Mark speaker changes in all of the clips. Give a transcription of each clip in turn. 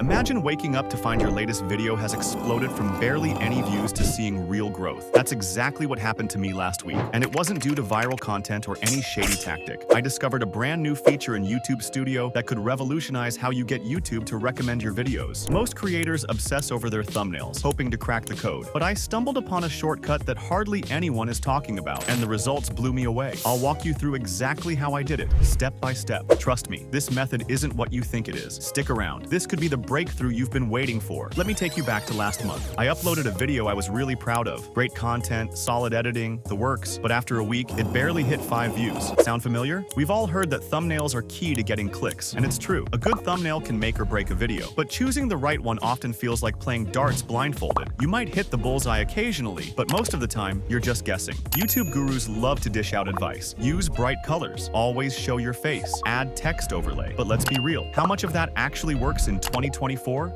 Speaker 1: Imagine waking up to find your latest video has exploded from barely any views to seeing real growth. That's exactly what happened to me last week, and it wasn't due to viral content or any shady tactic. I discovered a brand new feature in YouTube Studio that could revolutionize how you get YouTube to recommend your videos. Most creators obsess over their thumbnails, hoping to crack the code, but I stumbled upon a shortcut that hardly anyone is talking about, and the results blew me away. I'll walk you through exactly how I did it, step by step. Trust me, this method isn't what you think it is. Stick around. This could be the breakthrough you've been waiting for. Let me take you back to last month. I uploaded a video I was really proud of. Great content, solid editing, the works, but after a week, it barely hit 5 views. Sound familiar? We've all heard that thumbnails are key to getting clicks, and it's true. A good thumbnail can make or break a video, but choosing the right one often feels like playing darts blindfolded. You might hit the bullseye occasionally, but most of the time, you're just guessing. YouTube gurus love to dish out advice. Use bright colors. Always show your face. Add text overlay. But let's be real. How much of that actually works in 2024?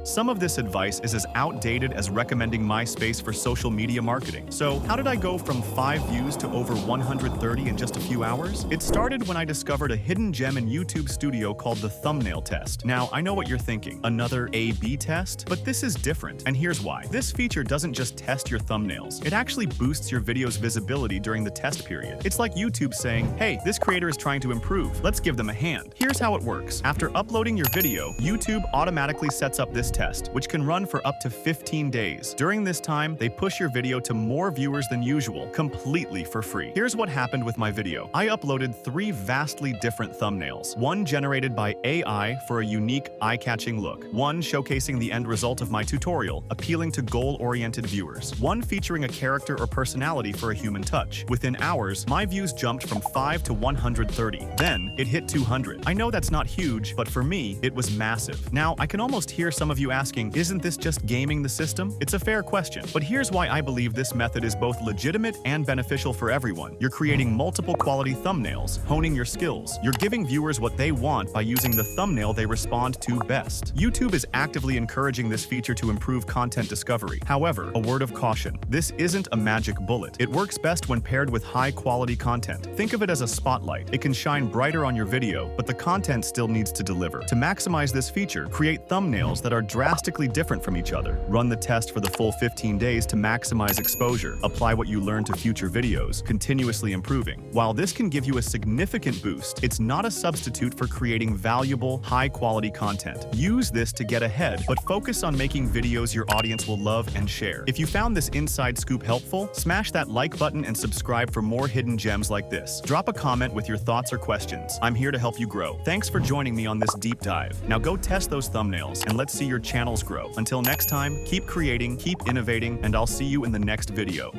Speaker 1: Some of this advice is as outdated as recommending MySpace for social media marketing. So, how did I go from 5 views to over 130 in just a few hours? It started when I discovered a hidden gem in YouTube Studio called the thumbnail test. Now, I know what you're thinking. Another A/B test? But this is different, and here's why. This feature doesn't just test your thumbnails. It actually boosts your video's visibility during the test period. It's like YouTube saying, hey, this creator is trying to improve. Let's give them a hand. Here's how it works. After uploading your video, YouTube automatically sets up this test, which can run for up to 15 days. During this time, they push your video to more viewers than usual, completely for free. Here's what happened with my video. I uploaded 3 vastly different thumbnails. One generated by AI for a unique, eye-catching look. One showcasing the end result of my tutorial, appealing to goal-oriented viewers. One featuring a character or personality for a human touch. Within hours, my views jumped from 5 to 130. Then, it hit 200. I know that's not huge, but for me, it was massive. Now, I can almost hear some of you asking, isn't this just gaming the system? It's a fair question, but here's why I believe this method is both legitimate and beneficial for everyone. You're creating multiple quality thumbnails, honing your skills. You're giving viewers what they want by using the thumbnail they respond to best. YouTube is actively encouraging this feature to improve content discovery. However, a word of caution, this isn't a magic bullet. It works best when paired with high-quality content. Think of it as a spotlight. It can shine brighter on your video, but the content still needs to deliver. To maximize this feature, create thumbnails that are drastically different from each other. Run the test for the full 15 days to maximize exposure. Apply what you learn to future videos, continuously improving. While this can give you a significant boost, it's not a substitute for creating valuable, high-quality content. Use this to get ahead, but focus on making videos your audience will love and share. If you found this inside scoop helpful, smash that like button and subscribe for more hidden gems like this. Drop a comment with your thoughts or questions. I'm here to help you grow. Thanks for joining me on this deep dive. Now go test those thumbnails and let's see your channels grow. Until next time, keep creating, keep innovating, and I'll see you in the next video.